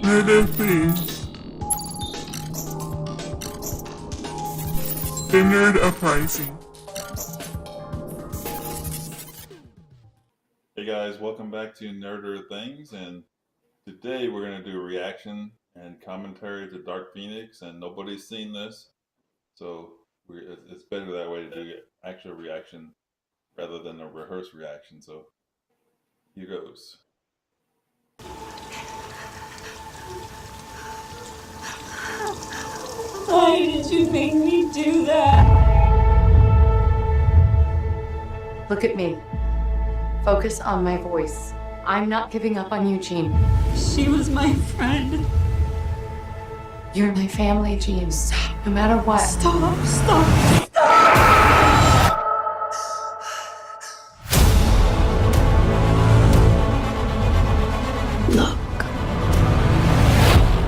Murder Things. The Nerd Uprising. Hey guys, welcome back to Nerder Things, and today we're going to do a reaction and commentary to Dark Phoenix, and nobody's seen this, so it's better that way to do actual reaction rather than a rehearsed reaction, so here goes. Why did you make me do that? Look at me. Focus on my voice. I'm not giving up on you, Jean. She was my friend. You're my family, Jean. Stop. No matter what. Stop. Look.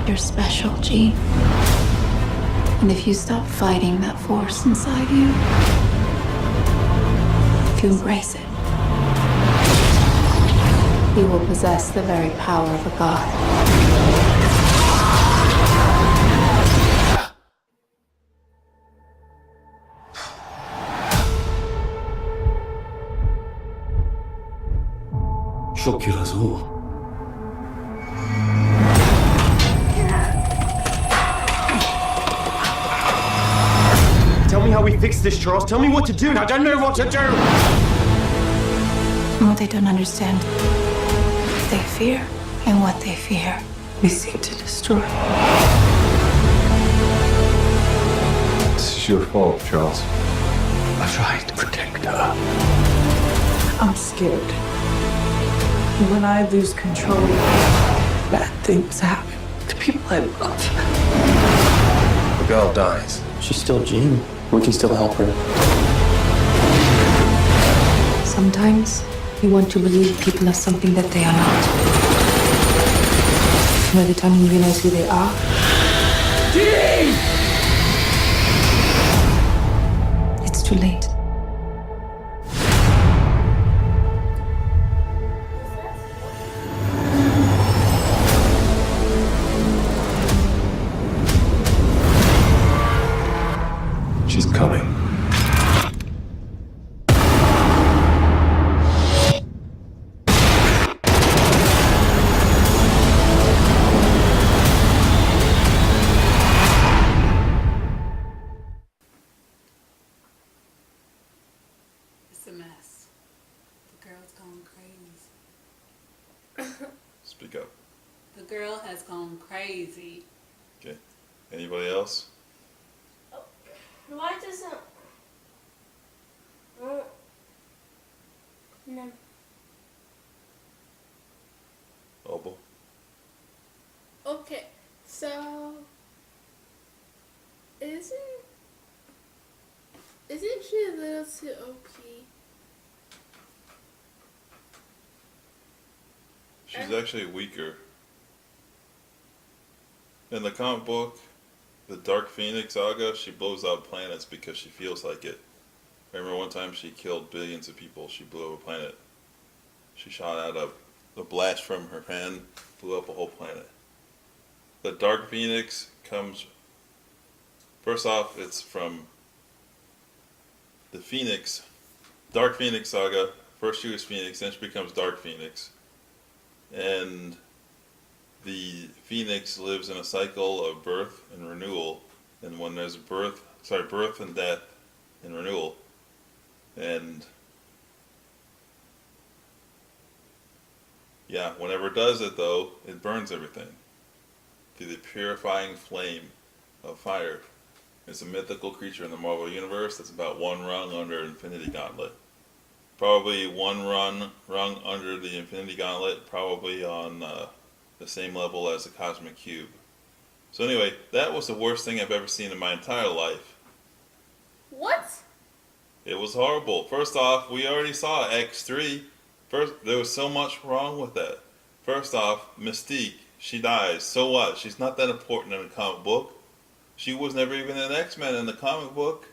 You're special, Jean. And if you stop fighting that force inside you, if you embrace it, you will possess the very power of a god. 쇼키라서. Tell me how we fix this, Charles. Tell me what to do. I don't know what to do. And what they don't understand, they fear, and what they fear, we seek to destroy. This is your fault, Charles. I tried to protect her. I'm scared. When I lose control, bad things happen to people I love. The girl dies. She's still Jean. We can still help her. Sometimes you want to believe people are something that they are not. By the time you realize who they are, it's too late. She's coming. It's a mess. The girl's gone crazy. Speak up. The girl has gone crazy. Okay. Anybody else? Why doesn't... No. Opal? Okay, so... Isn't she a little too OP? She's actually weaker. In the comic book, the Dark Phoenix saga, she blows up planets because she feels like it. Remember one time she killed billions of people, she blew up a planet. She shot out a blast from her pen, blew up a whole planet. The Dark Phoenix comes, first off, it's from the Phoenix, Dark Phoenix saga. First she was Phoenix, then she becomes Dark Phoenix. And the Phoenix lives in a cycle of birth and renewal, and when there's birth and death and renewal, and yeah, whenever it does it though, it burns everything through the purifying flame of fire. It's a mythical creature in the Marvel Universe that's about one rung under Infinity Gauntlet. Probably one rung under the Infinity Gauntlet, probably on the same level as the Cosmic Cube. So anyway, that was the worst thing I've ever seen in my entire life. What? It was horrible. First off, we already saw X3. First, there was so much wrong with that. First off, Mystique, she dies. So what? She's not that important in the comic book. She was never even an X-Men in the comic book.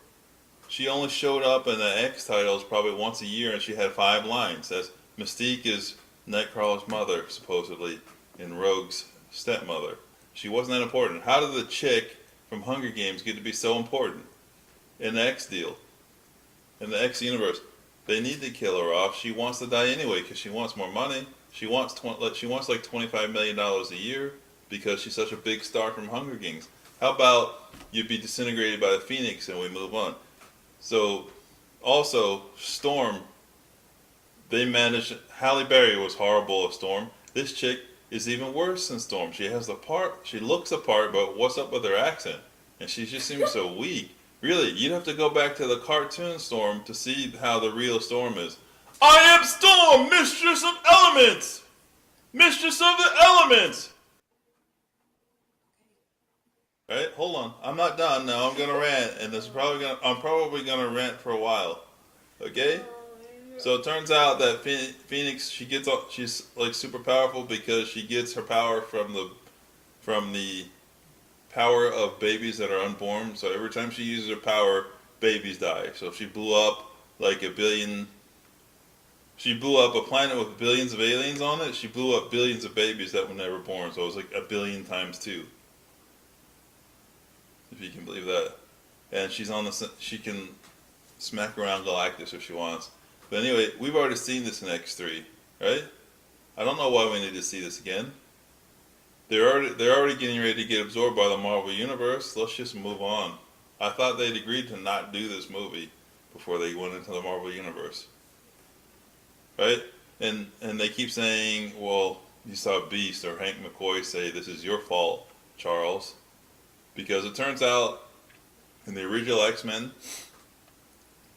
She only showed up in the X titles probably once a year, and she had 5 lines. That's Mystique is Nightcrawler's mother, supposedly, in Rogue's stepmother. She wasn't that important. How did the chick from Hunger Games get to be so important in the X deal? In the X universe, they need to kill her off. She wants to die anyway because she wants more money. She wants like $25 million a year because she's such a big star from Hunger Games. How about you be disintegrated by the Phoenix and we move on? So, also Storm. They managed. Halle Berry was horrible as Storm. This chick is even worse than Storm. She has the part. She looks the part, but what's up with her accent? And she just seems so weak. Really, you'd have to go back to the cartoon Storm to see how the real Storm is. I am Storm, mistress of elements! Mistress of the elements! Right, hold on. I'm not done now. I'm gonna rant, and I'm probably gonna rant for a while. Okay? So it turns out that Phoenix, she's like super powerful because she gets her power from the power of babies that are unborn. So every time she uses her power, babies die. So if she blew up she blew up a planet with billions of aliens on it. She blew up billions of babies that were never born. So it was like a billion times 2. If you can believe that. And she can smack around Galactus if she wants. But anyway, we've already seen this in X3, right? I don't know why we need to see this again. They're already getting ready to get absorbed by the Marvel Universe. Let's just move on. I thought they'd agreed to not do this movie before they went into the Marvel Universe. Right? And they keep saying, well, you saw Beast or Hank McCoy say, this is your fault, Charles. Because it turns out, in the original X-Men,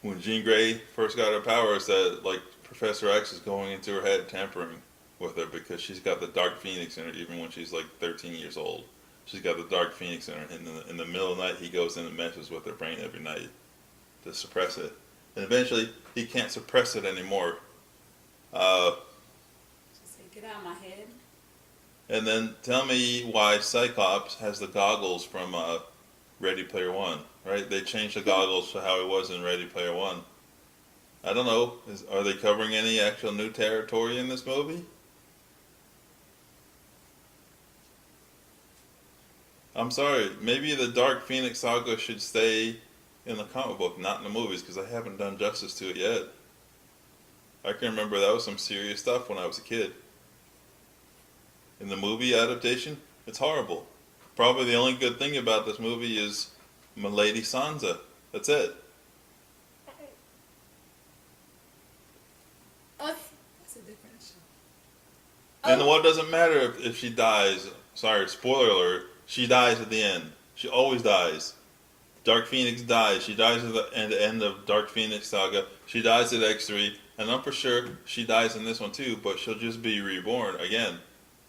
when Jean Grey first got her powers, that like Professor X is going into her head, tampering with her because she's got the Dark Phoenix in her. Even when she's like 13 years old, she's got the Dark Phoenix in her. And in the middle of the night, he goes in and messes with her brain every night to suppress it. And eventually, he can't suppress it anymore. She said, "Get out of my head." And then tell me why Cyclops has the goggles from Ready Player One, right? They changed the goggles to how it was in Ready Player One. I don't know. Are they covering any actual new territory in this movie? I'm sorry. Maybe the Dark Phoenix saga should stay in the comic book, not in the movies, because I haven't done justice to it yet. I can remember that was some serious stuff when I was a kid. In the movie adaptation, it's horrible. Probably the only good thing about this movie is Milady Sansa. That's it. That's a different show. And what doesn't matter if she dies. Sorry, spoiler alert. She dies at the end. She always dies. Dark Phoenix dies. She dies at the end of Dark Phoenix saga. She dies at X3. And I'm for sure she dies in this one too, but she'll just be reborn again.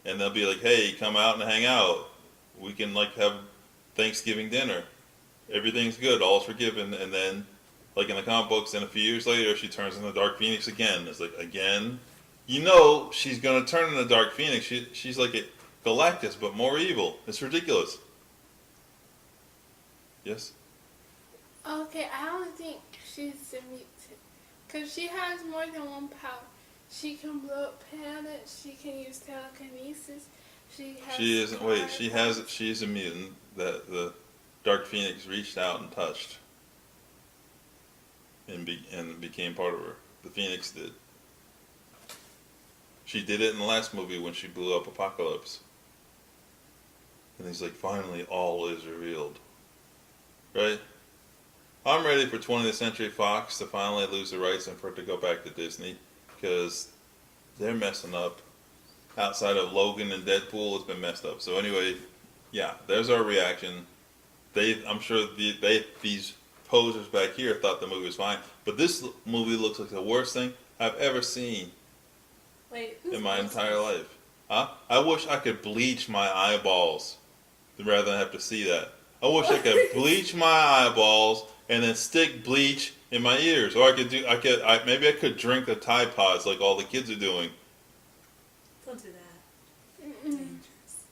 And they'll be like, hey, come out and hang out. We can like have Thanksgiving dinner. Everything's good. All's forgiven. And then, like in the comic books, and a few years later, she turns into Dark Phoenix again. It's like, again? You know she's going to turn into Dark Phoenix. She's like a Galactus, but more evil. It's ridiculous. Yes? Okay, I don't think she's a mutant. Because she has more than one power. She can blow up planets. She can use telekinesis. She isn't. Wait, she's a mutant that the Dark Phoenix reached out and touched. And became part of her. The Phoenix did. She did it in the last movie when she blew up Apocalypse. And he's like, finally all is revealed. Right? I'm ready for 20th Century Fox to finally lose the rights and for it to go back to Disney. Because they're messing up. Outside of Logan and Deadpool, it's been messed up. So anyway, yeah, there's our reaction. I'm sure these posers back here thought the movie was fine. But this movie looks like the worst thing I've ever seen in my entire life. Huh? I wish I could bleach my eyeballs rather than have to see that. I wish I could bleach my eyeballs and then stick bleach in my ears. Or maybe I could drink the Tide Pods like all the kids are doing. Don't do that. Dangerous.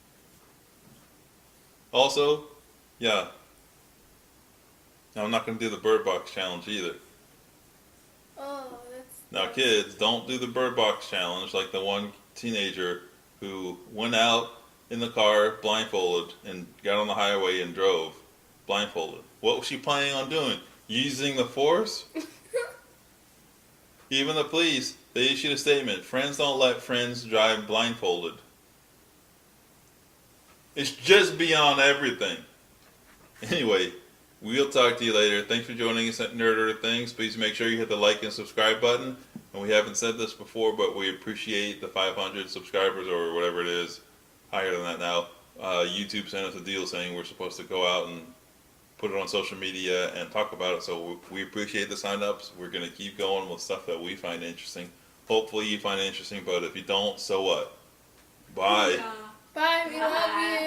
Also, yeah. Now, I'm not going to do the Bird Box Challenge either. Oh, that's... Now, kids, don't do the Bird Box Challenge like the one teenager who went out in the car blindfolded and got on the highway and drove blindfolded. What was she planning on doing? Using the force? Even the police, they issued a statement. Friends don't let friends drive blindfolded. It's just beyond everything. Anyway, we'll talk to you later. Thanks for joining us at Nerd Things. Please make sure you hit the like and subscribe button. And we haven't said this before, but we appreciate the 500 subscribers or whatever it is. Higher than that now. YouTube sent us a deal saying we're supposed to go out and put it on social media and talk about it. So we appreciate the sign-ups. We're going to keep going with stuff that we find interesting. Hopefully you find it interesting, but if you don't, so what? Bye. Bye. We love you.